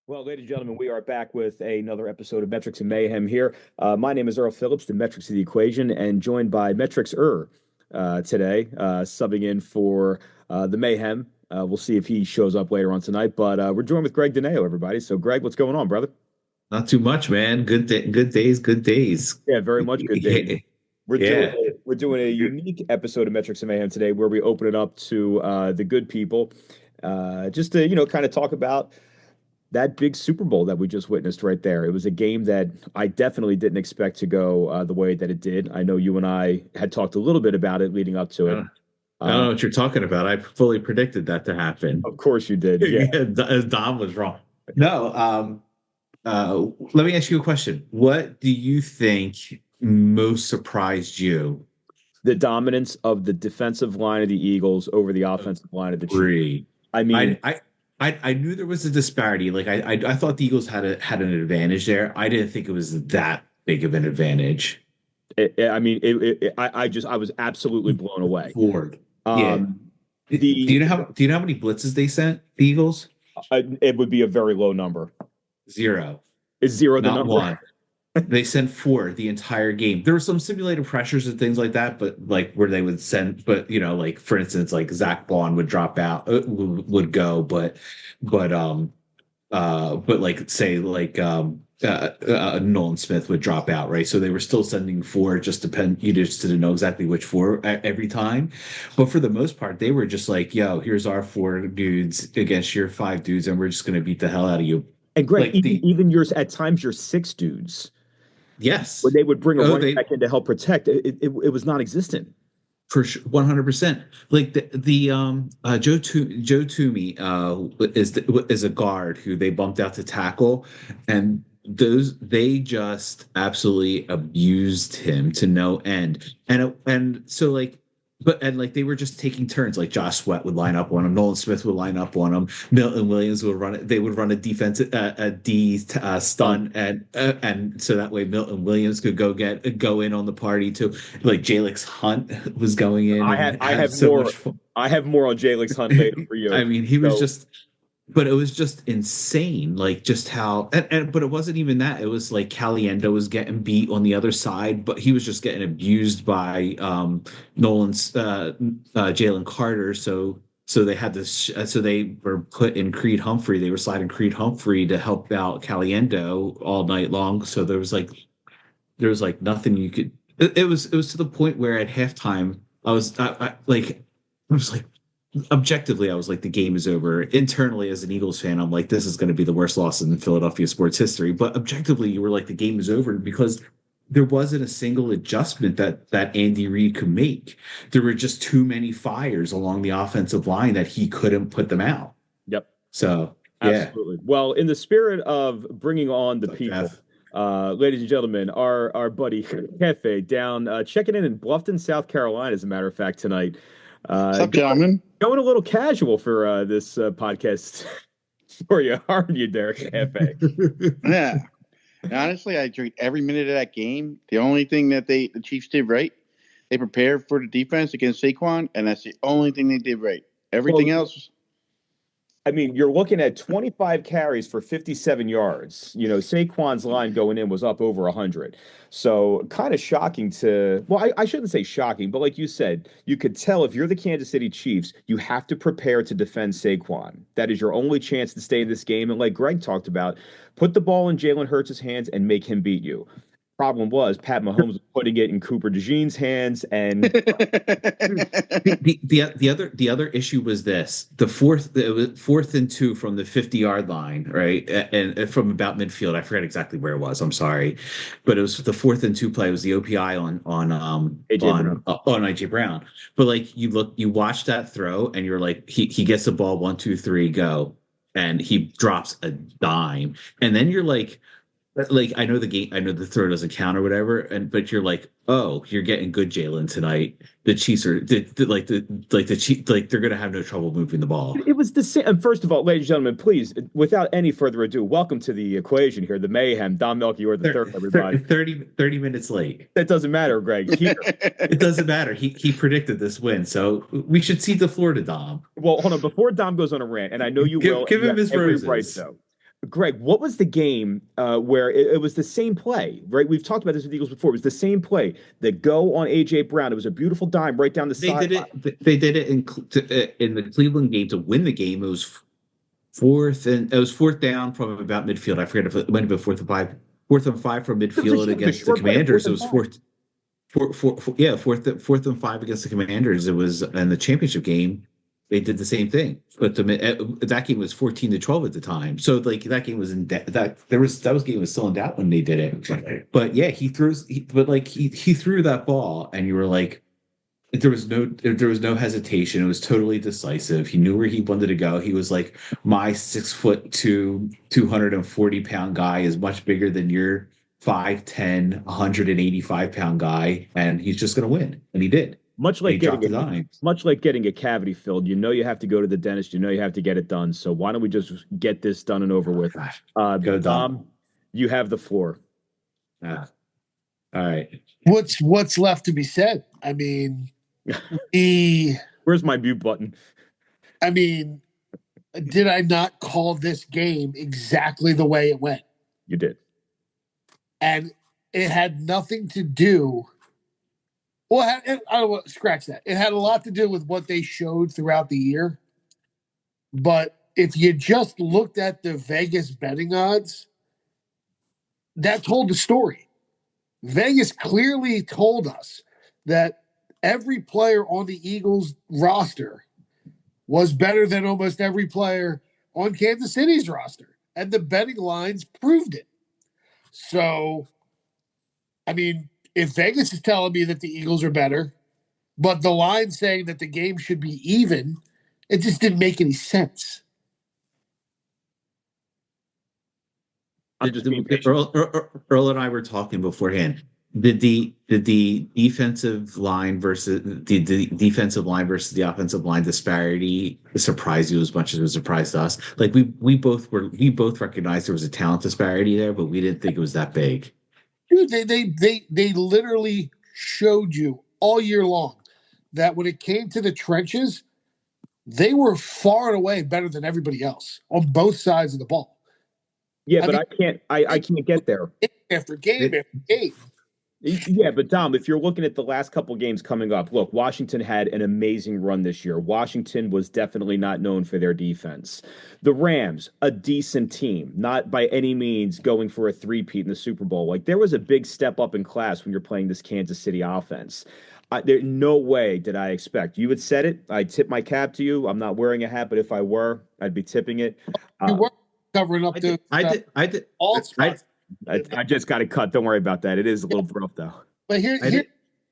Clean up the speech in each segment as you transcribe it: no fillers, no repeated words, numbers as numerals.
Well, ladies and gentlemen, we are back with another episode of Metrics and Mayhem here. My name is Earl Phillips, the Metrics of the Equation, and joined by Metrics today, subbing in for the Mayhem. We'll see if he shows up later on tonight, but we're joined with Greg Dineo, everybody. So, Greg, what's going on, brother? Not too much, man. Good days. Yeah, very much good days. We're doing a unique episode of Metrics and Mayhem today, where we open it up to the good people, just to kind of talk about that big Super Bowl that we just witnessed right there. It was a game that I definitely didn't expect to go the way that it did. I know you and I had talked a little bit about it leading up to it. I don't know what you're talking about. I fully predicted that to happen. Of course you did. Yeah. Dom was wrong. No. Let me ask you a question. What do you think most surprised you? The dominance of the defensive line of the Eagles over the offensive line of the Chiefs. I mean, I knew there was a disparity. Like I thought the Eagles had an advantage there. I didn't think it was that big of an advantage. I was absolutely blown away. Floored. Yeah. Do you know how many blitzes they sent, the Eagles? It would be a very low number. 0. Is 0 the Not number? 1. They sent 4 the entire game. There were some simulated pressures and things like that, but like where they would send, but like for instance, like Zach Bond would drop out, would go, but like say like Nolan Smith would drop out, right? So they were still sending 4, you just didn't know exactly which 4 every time. But for the most part, they were just like, yo, here's our 4 dudes against your 5 dudes, and we're just going to beat the hell out of you. And Greg, like even yours at times, your 6 dudes. Yes. When they would bring a running back in to help protect, it was non-existent. For sure, 100%. Like Joe Toomey is a guard who they bumped out to tackle, and they just absolutely abused him to no end. And so like. But they were just taking turns. Like Josh Sweat would line up on him, Nolan Smith would line up on him, Milton Williams would run it. They would run a defensive stun, and so that way Milton Williams could go in on the party too. Like Jalix Hunt was going in. I have more on Jalix Hunt later for you. I mean, he was just. But it was just insane, like just how, but it wasn't even that. It was like Caliendo was getting beat on the other side, but he was just getting abused by Nolan's Jalen Carter. So they had this. So they were put in Creed Humphrey. They were sliding Creed Humphrey to help out Caliendo all night long. So there was like nothing you could. It was to the point where at halftime I was like. Objectively, I was like, the game is over. Internally, as an Eagles fan, I'm like, this is going to be the worst loss in Philadelphia sports history. But objectively, you were like, the game is over because there wasn't a single adjustment that Andy Reid could make. There were just too many fires along the offensive line that he couldn't put them out. Yep. So, absolutely. Yeah. Well, in the spirit of bringing on the people, ladies and gentlemen, our buddy Cafe down checking in Bluffton, South Carolina, as a matter of fact, tonight. What's up, gentlemen? Going a little casual for this podcast for you, aren't you, Derek Cafe? Yeah. Honestly, I enjoyed every minute of that game. The only thing that the Chiefs did right, they prepared for the defense against Saquon, and that's the only thing they did right. Everything else. I mean, you're looking at 25 carries for 57 yards. Saquon's line going in was up over 100. So kind of shocking I shouldn't say shocking, but like you said, you could tell if you're the Kansas City Chiefs, you have to prepare to defend Saquon. That is your only chance to stay in this game. And like Greg talked about, put the ball in Jalen Hurts' hands and make him beat you. Problem was Pat Mahomes was putting it in Cooper DeJean's hands, and the other issue was this: it was 4th and 2 from the 50-yard line, right, and from about midfield. I forget exactly where it was. I'm sorry, but it was the 4th and 2 play. It was the OPI on AJ Brown. But like you watch that throw, and you're like, he gets the ball 1, 2, 3, go, and he drops a dime, and then you're like, Like I know the game, I know the throw doesn't count or whatever, but you're like, oh, you're getting good Jalen tonight. The Chiefs are the Chiefs, like they're gonna have no trouble moving the ball. It was the same. And first of all, ladies and gentlemen, please, without any further ado, welcome to the equation here, the Mayhem, Dom Melchior the third, everybody. 30 minutes late. That doesn't matter, Greg. Here. It doesn't matter. He predicted this win, so we should cede the floor to Dom. Well, hold on. Before Dom goes on a rant, and I know you will. Give him his roses. Right, though. Greg, what was the game where it was the same play, right? We've talked about this with Eagles before. It was the same play. The go on A.J. Brown. It was a beautiful dime right down the side. They did it in the Cleveland game to win the game. It was fourth down from about midfield. I forget if it went about fourth and five from midfield against the Commanders. It was fourth and five against the Commanders. It was in the championship game. They did the same thing, but that game was 14-12 at the time. So like that game was that game was still in doubt when they did it. But yeah, he threw that ball, and you were like, there was no hesitation. It was totally decisive. He knew where he wanted to go. He was like, my 6'2", 240-pound guy is much bigger than your 5'10", 185-pound guy, and he's just going to win, and he did. Much like getting a cavity filled, you have to go to the dentist. You have to get it done. So why don't we just get this done and over with? Dom, you have the floor. All right. What's left to be said? I mean, where's my mute button? I mean, did I not call this game exactly the way it went? You did. And it had nothing to do. Well, I don't want to scratch that. It had a lot to do with what they showed throughout the year. But if you just looked at the Vegas betting odds, that told the story. Vegas clearly told us that every player on the Eagles roster was better than almost every player on Kansas City's roster. And the betting lines proved it. So, I mean, if Vegas is telling me that the Eagles are better, but the line saying that the game should be even, it just didn't make any sense. Earl and I were talking beforehand. Did the defensive line versus the defensive line versus the offensive line disparity surprise you as much as it surprised us? Like we both recognized there was a talent disparity there, but we didn't think it was that big. Dude, they literally showed you all year long that when it came to the trenches, they were far and away better than everybody else on both sides of the ball. Yeah, but I can't get there. After game after game. Yeah, but Dom, if you're looking at the last couple games coming up, look, Washington had an amazing run this year. Washington was definitely not known for their defense. The Rams, a decent team, not by any means going for a three-peat in the Super Bowl. Like, there was a big step up in class when you're playing this Kansas City offense. There's no way did I expect. You had said it. I tip my cap to you. I'm not wearing a hat, but if I were, I'd be tipping it. You were covering up I did. I just got it cut. Don't worry about that. It is a little rough though. But here,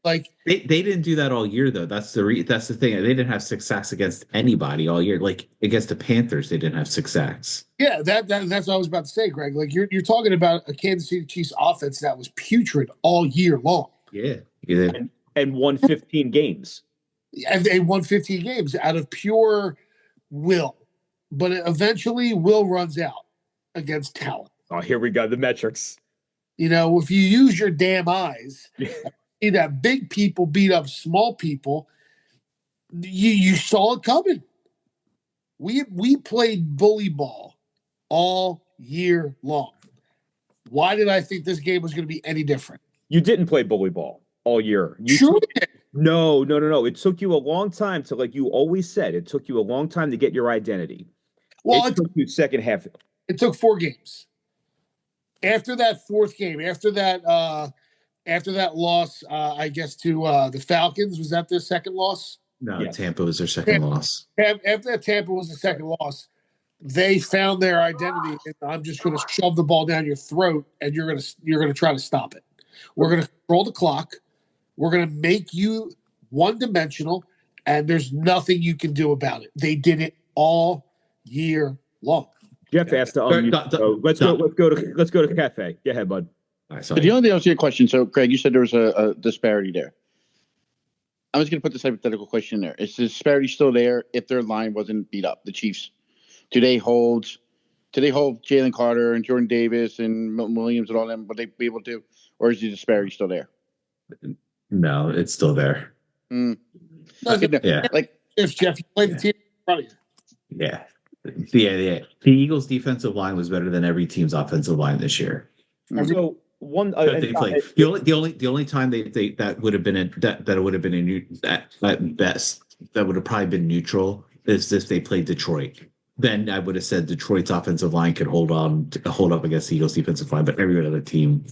like they didn't do that all year though. That's the thing. They didn't have 6 sacks against anybody all year. Like against the Panthers, they didn't have 6 sacks. Yeah, that's what I was about to say, Greg. Like you're talking about a Kansas City Chiefs offense that was putrid all year long. Yeah. And won 15 games. And they won 15 games out of pure will. But eventually will runs out against talent. Oh, here we go. The metrics. If you use your damn eyes, see that big people beat up small people, you saw it coming. We played bully ball all year long. Why did I think this game was going to be any different? You didn't play bully ball all year. Sure did. No. It took you a long time to, like you always said, it took you a long time to get your identity. Well, it took you second half. It took 4 games. After that fourth game, after that loss, I guess to the Falcons, was that their second loss? No, yes. Tampa was their second loss. After that, Tampa was the second loss. They found their identity, and I'm just going to shove the ball down your throat, and you're going to try to stop it. We're going to control the clock. We're going to make you one-dimensional, and there's nothing you can do about it. They did it all year long. Jeff asked to unmute. So let's go to Cafe. Go ahead, bud. All right, So the only thing else to your question. So, Craig, you said there was a disparity there. I'm just going to put this hypothetical question in there. Is the disparity still there if their line wasn't beat up? The Chiefs, do they hold Jalen Carter and Jordan Davis and Milton Williams and all them? Would they be able to, or is the disparity still there? No, it's still there. Yeah. Like if Jeff, you play the team in front of you. Yeah. The Eagles' defensive line was better than every team's offensive line this year. So one they played. The only time they that would have been at best that would have probably been neutral is if they played Detroit. Then I would have said Detroit's offensive line could hold up against the Eagles' defensive line, but every other team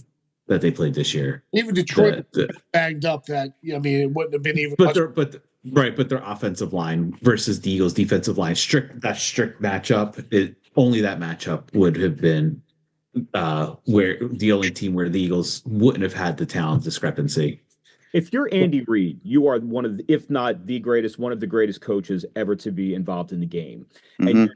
that they played this year, even Detroit bagged up. That it wouldn't have been even. But their offensive line versus the Eagles' defensive line, strict matchup. Only that matchup would have been where the only team where the Eagles wouldn't have had the talent discrepancy. If you're Andy Reid, you are one of, if not the greatest, one of the greatest coaches ever to be involved in the game, and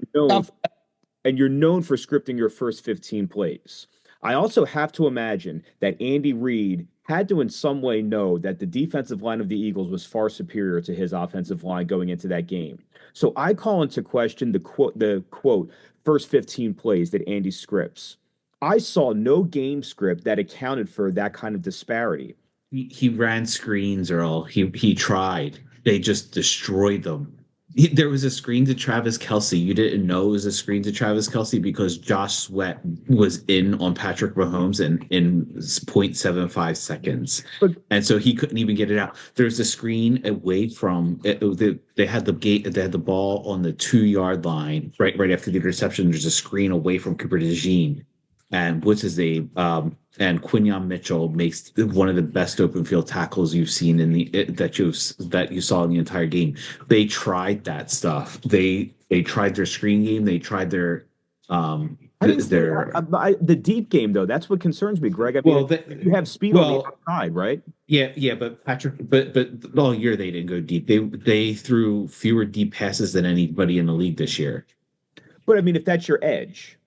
you're known for scripting your first 15 plays. I also have to imagine that Andy Reid had to in some way know that the defensive line of the Eagles was far superior to his offensive line going into that game. So I call into question the quote first 15 plays that Andy scripts. I saw no game script that accounted for that kind of disparity. He ran screens, Earl. He tried. They just destroyed them. There was a screen to Travis Kelce. You didn't know it was a screen to Travis Kelce because Josh Sweat was in on Patrick Mahomes in 0.75 seconds. And so he couldn't even get it out. There's a screen away from it. They had the ball on the 2-yard line right after the interception. There's a screen away from Cooper DeJean. And what's his name? And Quinyon Mitchell makes one of the best open field tackles you've seen that you saw in the entire game. They tried that stuff. They tried their screen game. They tried the deep game though. That's what concerns me, Greg. I mean, you have speed on the outside, right? Yeah, but Patrick, but all year they didn't go deep. They threw fewer deep passes than anybody in the league this year. But I mean, if that's your edge.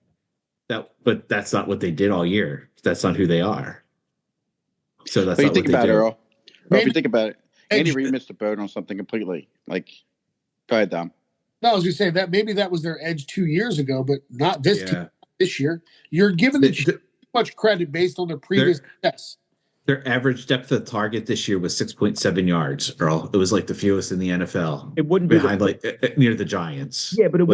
But that's not what they did all year. That's not who they are. So that's not what they do. Earl, if you think about it, Andy Reid missed the boat on something completely. Like, go ahead, Dom. No, I was going to say that maybe that was their edge 2 years ago, but not this team this year. You're giving them too much credit based on their previous success. Their average depth of target this year was 6.7 yards, Earl. It was like the fewest in the NFL. It wouldn't be behind near the Giants. Yeah, but it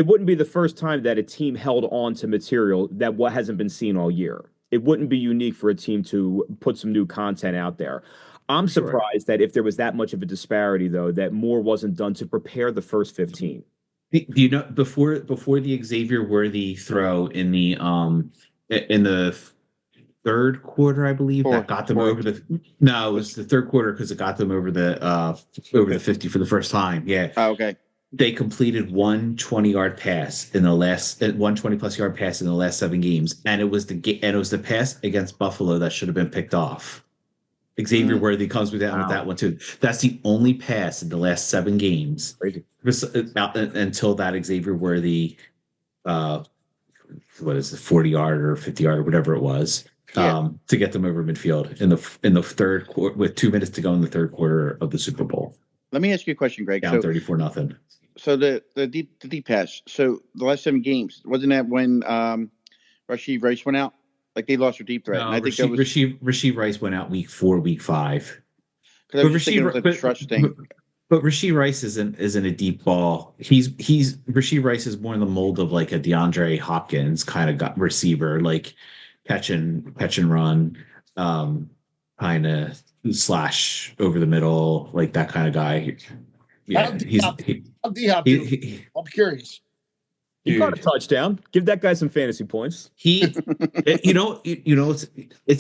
wouldn't be the first time that a team held on to material that hasn't been seen all year. It wouldn't be unique for a team to put some new content out there. I'm surprised that if there was that much of a disparity, though, that more wasn't done to prepare the first 15. You know, before the Xavier Worthy throw in the third quarter, I believe, that got them over the. No, it was the third quarter because it got them over the 50 for the first time. Yeah. Oh, okay. They completed one 20-yard pass in the last 120+ yard pass in the last 7 games, and it was the pass against Buffalo that should have been picked off. Xavier Worthy comes down with that one too. That's the only pass in the last 7 games until that Xavier Worthy, 40-yard or 50-yard or whatever it was, to get them over midfield in the third quarter with 2 minutes to go in the third quarter of the Super Bowl. Let me ask you a question, Greg. Down 34-0. So the deep pass. So the last 7 games, wasn't that when Rashee Rice went out? Like they lost their deep threat. No, and I think Rashee Rice went out week 4, week 5. Because I was thinking it was a trust thing. But Rashee Rice isn't a deep ball. Rashee Rice is more in the mold of like a DeAndre Hopkins kind of receiver, like catch and run, kind of slash over the middle, like that kind of guy. Yeah, I'm curious. He got a touchdown. Give that guy some fantasy points. It's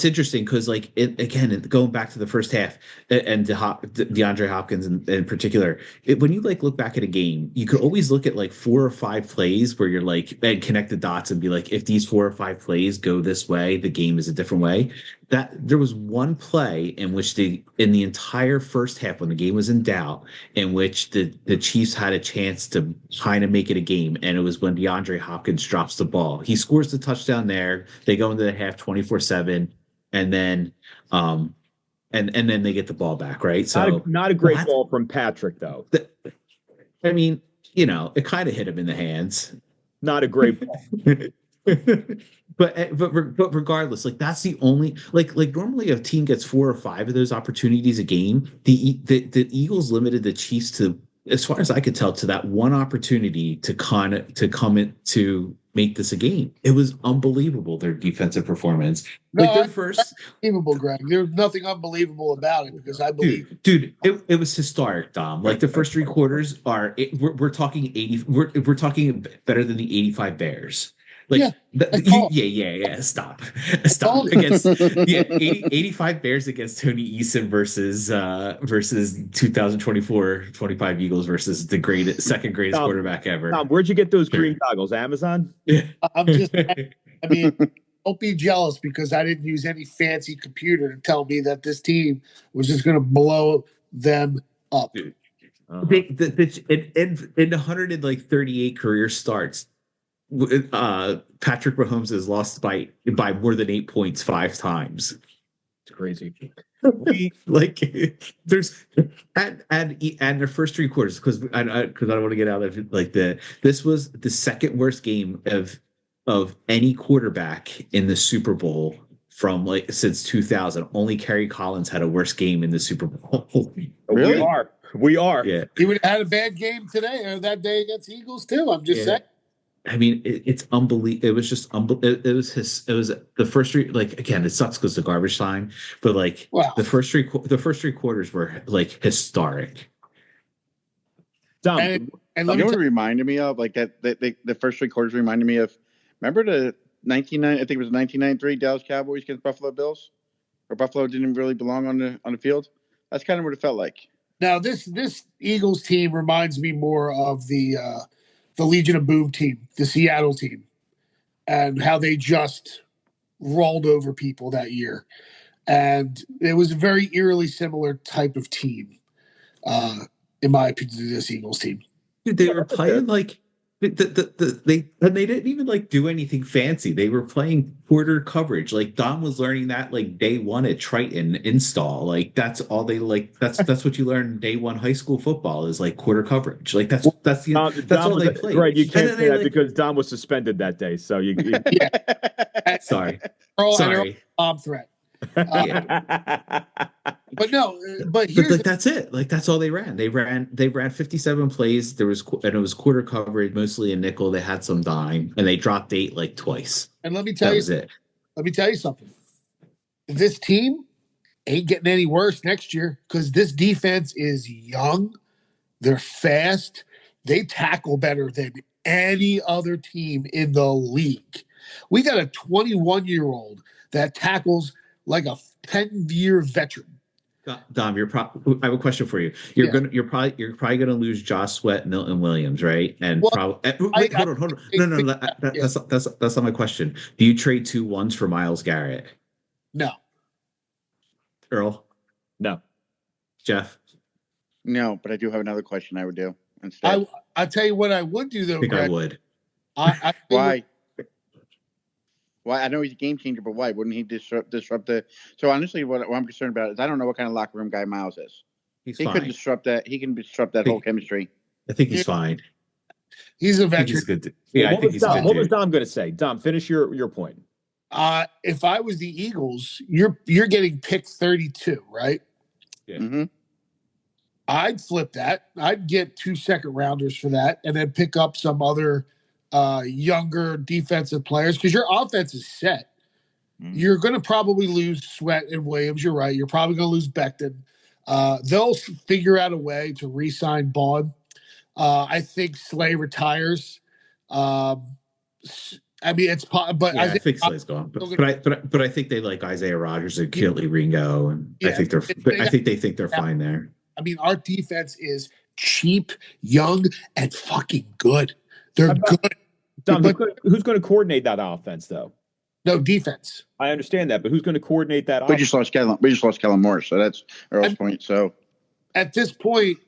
interesting because again, going back to the first half and DeAndre Hopkins in particular, when you look back at a game, you could always look at 4 or 5 plays where you're and connect the dots and be like, if these 4 or 5 plays go this way, the game is a different way. that there was one play in which in the entire first half when the game was in doubt, in which the Chiefs had a chance to kind of make it a game, and it was when DeAndre Hopkins drops the ball. He scores the touchdown there. They go into the half 24-7, and then and then they get the ball back, right? So not a great ball from Patrick though. I mean, it kind of hit him in the hands. Not a great ball. But regardless, like that's the only like normally a team gets 4 or 5 of those opportunities a game. The Eagles limited the Chiefs to, as far as I could tell, to that one opportunity to come in to make this a game. It was unbelievable, their defensive performance. No, like their first unbelievable, Greg. There's nothing unbelievable about it because I believe, dude, it was historic, Dom. Like the first 3 quarters we're talking 80. We're talking better than the 85 Bears. Like yeah. Stop. Against 85 Bears against Tony Eason versus 2024-25 Eagles versus the second greatest quarterback ever. Tom, where'd you get those green goggles? Amazon? I'm just. I mean, don't be jealous because I didn't use any fancy computer to tell me that this team was just going to blow them up. Dude. In 138 career starts, Patrick Mahomes has lost by more than 8 points 5 times. It's crazy. There's and their first 3 quarters because I don't want to get out of it, this was the second worst game of any quarterback in the Super Bowl from since 2000. Only Kerry Collins had a worse game in the Super Bowl. Really? We are. Yeah. He would have had a bad game today or that day against the Eagles too. I'm just saying. I mean, it's unbelievable. It was just unbelievable. It was the first 3. Again, it sucks because the garbage time, but the first 3 quarters were historic. Dumb. And you know what it reminded me of? The first 3 quarters reminded me of. Remember the 1993 Dallas Cowboys against Buffalo Bills, or Buffalo didn't really belong on the field. That's kind of what it felt like. Now this Eagles team reminds me more of the Legion of Boom team, the Seattle team, and how they just rolled over people that year. And it was a very eerily similar type of team, in my opinion, to this Eagles team. Dude, they were playing they didn't even do anything fancy. They were playing quarter coverage. Don was learning that day 1 at Triton install. That's all they that's what you learn in day 1 high school football is quarter coverage. That's all they played. Right, you can't say that because Don was suspended that day. So you sorry. Bomb threat. But that's it. That's all they ran. They ran 57 plays. It was quarter coverage, mostly a nickel. They had some dime, and they dropped 8 twice. And let me tell you something. This team ain't getting any worse next year because this defense is young. They're fast. They tackle better than any other team in the league. We got a 21-year-old that tackles like a 10-year veteran. Dom, I have a question for you. You're probably gonna lose Josh Sweat, Milton Williams, right? And hold on. No, that's not my question. Do you trade 2 1s for Myles Garrett? No. Earl? No. Jeff? No, but I do have another question I would do instead. I tell you what I would do though, Greg. I would. Why? Why? I know he's a game changer, but why wouldn't he disrupt the? So honestly, what I'm concerned about is I don't know what kind of locker room guy Myles is. He could disrupt that. He can disrupt that whole chemistry. I think he's fine. He's a veteran. He's good. What was Dom going to say? Dom, finish your point. If I was the Eagles, you're getting pick 32, right? Yeah. Mm-hmm. I'd flip that. I'd get 2 second rounders for that, and then pick up some other younger defensive players because your offense is set. Mm-hmm. You're going to probably lose Sweat and Williams. You're right. You're probably going to lose Becton. They'll figure out a way to re-sign Bond. I think Slay retires. I mean, I think Slay's gone. But I think they like Isaiah Rodgers and Keely Ringo, and I think they think they're fine there. I mean, our defense is cheap, young, and fucking good. They're good. Dom, who's going to coordinate that offense, though? No defense. I understand that, but who's going to coordinate that We offense? just lost Kellen Moore, so that's Earl's point. So At this point,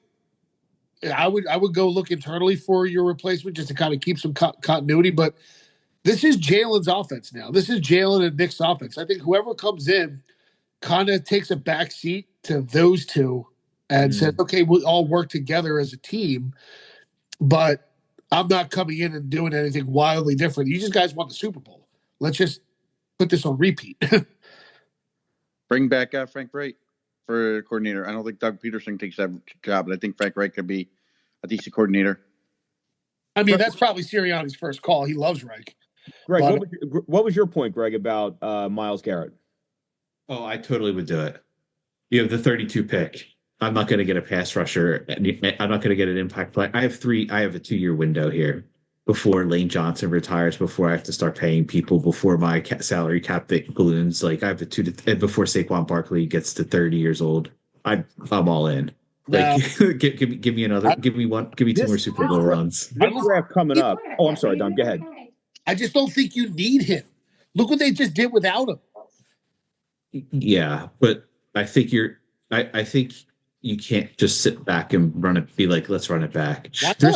I would go look internally for your replacement just to kind of keep some continuity. But this is Jalen's offense now. This is Jalen and Nick's offense. I think whoever comes in kind of takes a back seat to those two and says, okay, we'll all work together as a team, but I'm not coming in and doing anything wildly different. You just guys want the Super Bowl. Let's just put this on repeat. bring back Frank Wright for coordinator. I don't think Doug Peterson takes that job, but I think Frank Wright could be a decent coordinator. I mean, that's probably Sirianni's first call. He loves Reich. Greg, But- what was your point, Greg, about Myles Garrett? Oh, I totally would do it. You have the 32 pick. I'm not going to get a pass rusher. I'm not going to get an impact play. I have a 2-year window here before Lane Johnson retires, before I have to start paying people, before my salary cap balloons. Like I have before Saquon Barkley gets to 30 years old. I'm all in. Like give me another, give me 2 more Super Bowl runs. This draft coming up. Oh, I'm sorry, Dom. Go ahead. I just don't think you need him. Look what they just did without him. Yeah, but I think I think you can't just sit back and run it. Be like, let's run it back. Their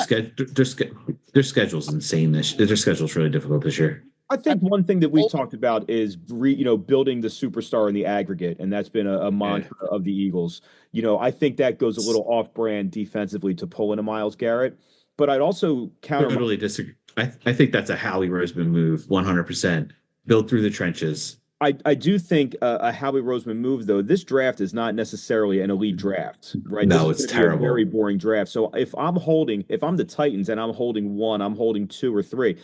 schedule's insane. Their schedule's really difficult this year. I think one thing that we've talked about is building the superstar in the aggregate, and that's been a mantra of the Eagles. I think that goes a little off-brand defensively to pull in a Myles Garrett, but I'd also counter. Totally disagree. I think that's a Howie Roseman move, 100%. Build through the trenches. I do think a Howie Roseman move, though. This draft is not necessarily an elite draft, right? No, it's terrible. A very boring draft. So if I'm the Titans and I'm holding 1, I'm holding 2 or 3.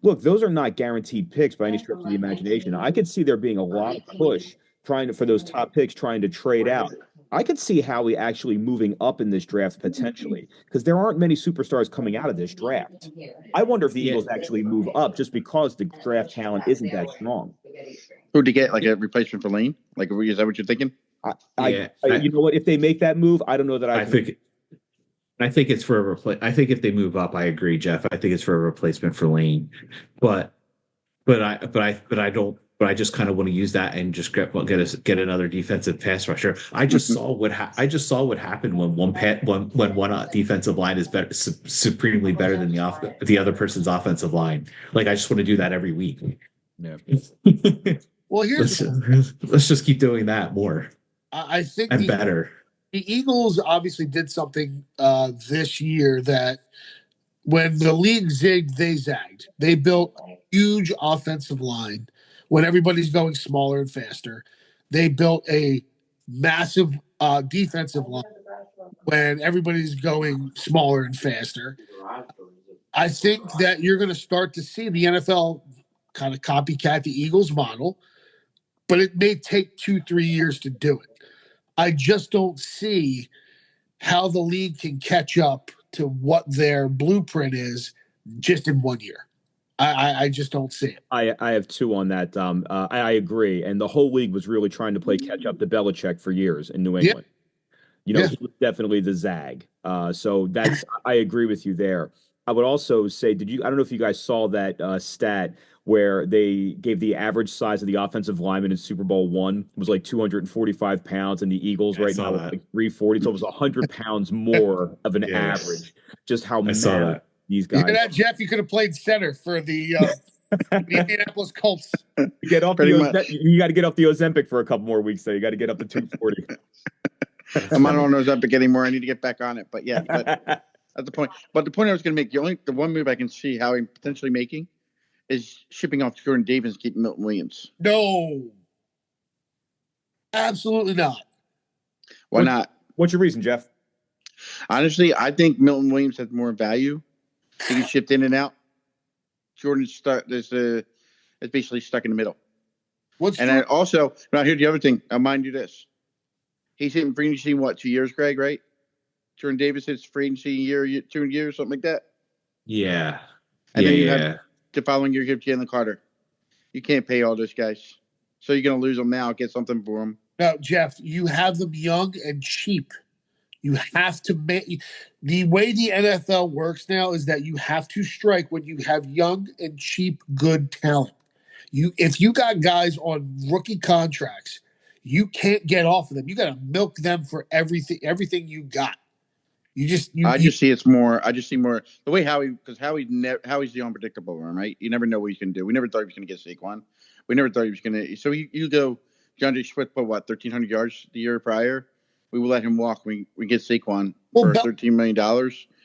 Look, those are not guaranteed picks by any stretch of the imagination. I could see there being a lot of push for those top picks trying to trade out. I could see Howie actually moving up in this draft potentially, because there aren't many superstars coming out of this draft. I wonder if the Eagles actually move up just because the draft talent isn't that strong. Who'd you get, like a replacement for Lane? Like, is that what you're thinking? You know what? If they make that move, I don't know that I think it's for a I think if they move up, I agree, Jeff. I think it's for a replacement for Lane, but I just kind of want to use that and just get another defensive pass rusher. I just saw what happened when one defensive line is better, supremely better than the other person's offensive line. Like I just want to do that every week. Yeah. Well, let's just keep doing that more. I think better. The Eagles obviously did something this year that when the league zigged, they zagged. They built a huge offensive line when everybody's going smaller and faster. They built a massive defensive line when everybody's going smaller and faster. I think that you're going to start to see the NFL kind of copycat the Eagles model, but it may take 2-3 years to do it. I just don't see how the league can catch up to what their blueprint is just in 1 year. I just don't see it. I have 2 on that. I agree. And the whole league was really trying to play catch up to Belichick for years in New England. He was definitely the zag. So that's I agree with you there. I would also say, I don't know if you guys saw that stat where they gave the average size of the offensive lineman in Super Bowl I was like 245 pounds, and the Eagles right now are like 340. So it was 100 pounds more of an average. Just how mad these guys. You know that, Jeff? You could have played center for the Indianapolis Colts. You got to get off the Ozempic for a couple more weeks, though. You got to get up to 240. I'm not on Ozempic anymore. I need to get back on it. But yeah, that's the point. But the point I was going to make, the one move I can see how I'm potentially making is shipping off Jordan Davis and keeping Milton Williams. No. Absolutely not. Why not? What's your reason, Jeff? Honestly, I think Milton Williams has more value. He can shift in and out. Jordan's is basically stuck in the middle. I also, now here's the other thing. I'll mind you this. He's in free agency, 2 years, Greg, right? Jordan Davis hits free agency 2 years, something like that. Yeah. And then you have the following year, you have Jalen Carter. You can't pay all those guys. So you're going to lose them now, get something for them. No, Jeff, you have them young and cheap. You have to make the way the NFL works now is that you have to strike when you have young and cheap, good talent. If you got guys on rookie contracts, you can't get off of them. You got to milk them for everything you got. I just see more the way because Howie's the unpredictable one, right? You never know what he's going to do. We never thought he was going to get Saquon. We never thought he was going to. So you go, DeAndre Swift put 1,300 yards the year prior. We will let him walk. We get Saquon for $13 million.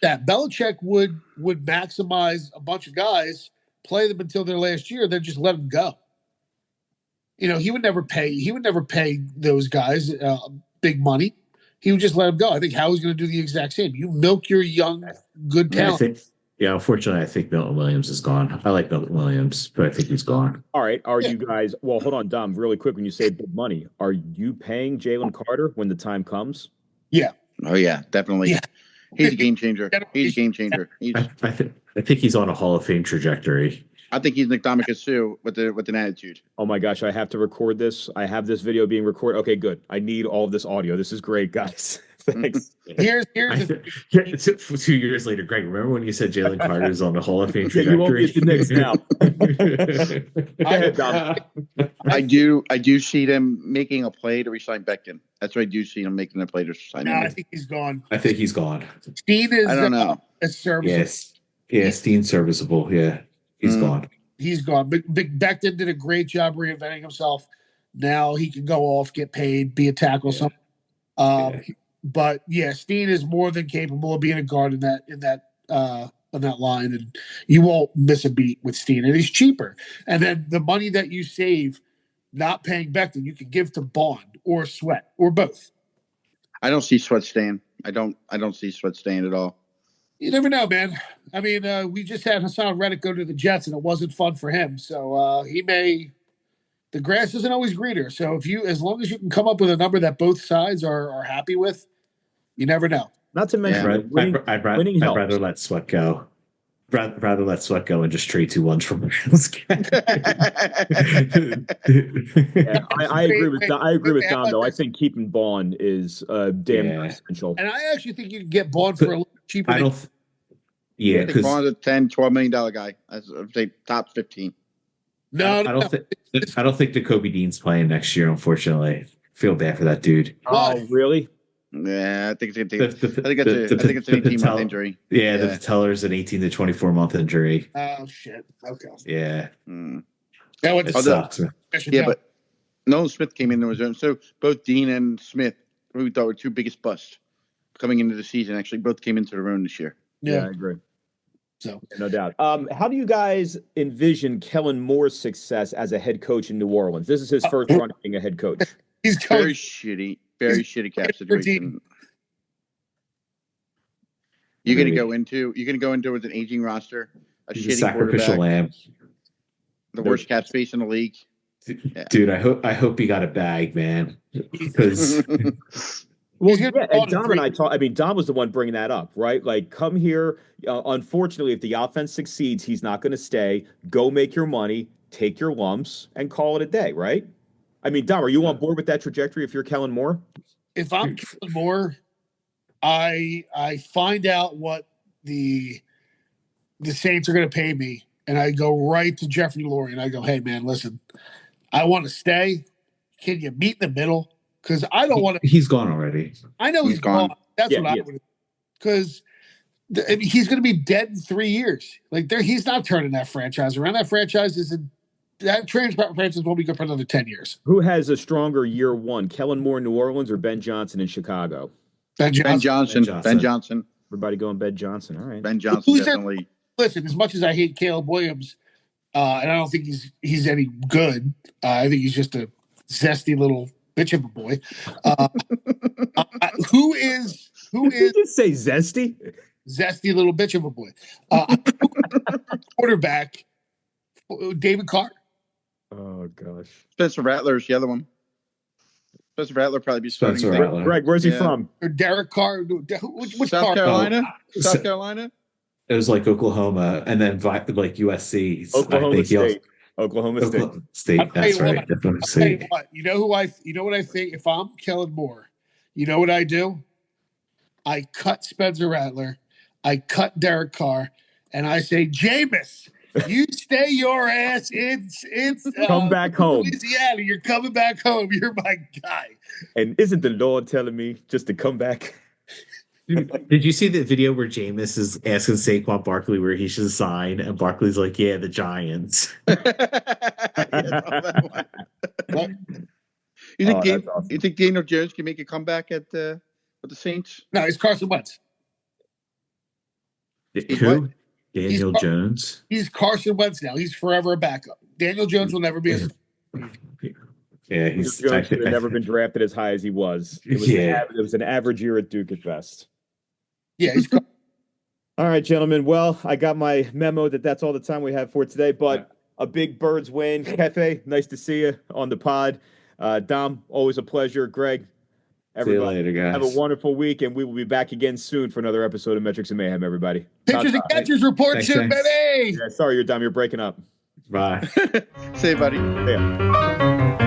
That Belichick would maximize a bunch of guys, play them until their last year, then just let them go. He would never pay those guys big money. He would just let them go. I think Howie's going to do the exact same. You milk your young, good talent. Unfortunately, I think Milton Williams is gone. I like Milton Williams, but I think he's gone. All right. You guys, well, hold on, Dom, really quick. When you say big money, are you paying Jalen Carter when the time comes? Yeah. Oh, yeah, definitely. Yeah. He's a game changer. I think he's on a Hall of Fame trajectory. I think he's Ndamukong Suh with an attitude. Oh my gosh, I have to record this. I have this video being recorded. Okay, good. I need all of this audio. This is great, guys. Thanks. Here's 2 years later, Greg. Remember when you said Jalen Carter is on the Hall of Fame trajectory? You won't get the Knicks now. I do see them making a play to resign Becton. That's what I do see them making a play to resign him. I think he's gone. Steen is. I don't know. Serviceable. Yes, Steen's serviceable. Yeah. He's gone. He's gone. Big Becton did a great job reinventing himself. Now he can go off, get paid, be a tackle, something. But Steen is more than capable of being a guard in that line, and you won't miss a beat with Steen. And he's cheaper. And then the money that you save, not paying Becton, you can give to Bond or Sweat or both. I don't see Sweat staying. I don't see Sweat staying at all. You never know, man. I mean, we just had Hassan Reddick go to the Jets, and it wasn't fun for him. So he may. The grass isn't always greener. So as long as you can come up with a number that both sides are happy with, you never know. Not to mention, I'd rather let Sweat go. Rather let Sweat go and just trade 2 ones from Browns. I agree with Don though. I think keeping Bond is damn essential. And I actually think you can get Bond for a little cheaper. I think Bond's a $10-12 million guy. I'd say top 15. I don't think Jacoby Dean's playing next year. Unfortunately, feel bad for that dude. Oh, really? Yeah, I think it's an 18-month injury. Yeah, the patellar's an 18 to 24-month injury. Oh shit. Okay. Yeah. That sucks. Yeah, but Nolan Smith came into his own. So both Dean and Smith, who we thought were 2 biggest busts coming into the season, actually both came into their own this year. Yeah, I agree. So no doubt. How do you guys envision Kellen Moore's success as a head coach in New Orleans? This is his first run being a head coach. He's very shitty cap situation. You're gonna go into with an aging roster, He's a sacrificial lamb, the worst cap space in the league. Dude, I hope he got a bag, man. Because well, and Dom and I talked. I mean, Dom was the one bringing that up, right? Like, come here. Unfortunately, if the offense succeeds, he's not going to stay. Go make your money, take your lumps, and call it a day, right? I mean, Dom, are you on board with that trajectory if you're Kellen Moore? If I'm Kellen Moore, I find out what the Saints are going to pay me, and I go right to Jeffrey Lurie, and I go, hey, man, listen, I want to stay. Can you meet in the middle? Because I don't want to. He's gone already. I know he's gone. That's what I would. Because he's going to be dead in 3 years. Like he's not turning that franchise around. That franchise franchise won't be good for another 10 years. Who has a stronger year one, Kellen Moore in New Orleans or Ben Johnson in Chicago? Ben Johnson. Everybody going Ben Johnson. All right. Ben Johnson definitely. Listen, as much as I hate Caleb Williams, and I don't think he's any good. I think he's just a zesty little bitch of a boy. Who is? Did you just say zesty? Zesty little bitch of a boy. Quarterback, David Carr. Oh gosh. Spencer Rattler's the other one. Spencer Rattler probably be starting. Spencer Rattler. Greg, where's he from? Or Derek Carr. Which South Carr? Carolina. South Carolina. It was like Oklahoma, and then like USC. Oklahoma State. That's right. You know what I think? If I'm Kellen Moore, you know what I do? I cut Spencer Rattler, I cut Derek Carr, and I say, Jameis, You stay your ass in Come back home. Louisiana. You're coming back home. You're my guy. And isn't the Lord telling me just to come back? Did you see the video where Jameis is asking Saquon Barkley where he should sign, and Barkley's like, "Yeah, the Giants." Yeah, that one. You think Daniel Jones can make a comeback with the Saints? No, it's Carson Wentz. Who? Daniel Jones. He's Carson Wentz now. He's forever a backup. Daniel Jones will never be a Yeah, he's Jones should have never been drafted as high as he was. It was an average year at Duke at best. Yeah, he's all right, gentlemen. Well, I got my memo that's all the time we have for today, but a big Birds win. Cafe, nice to see you on the pod. Dom, always a pleasure. Greg, everybody, see you later, guys. Have a wonderful week, and we will be back again soon for another episode of Metrics and Mayhem, everybody. Pitchers and catchers report soon, baby. Yeah, sorry, Dom, you're breaking up. Bye. Say, buddy. Yeah.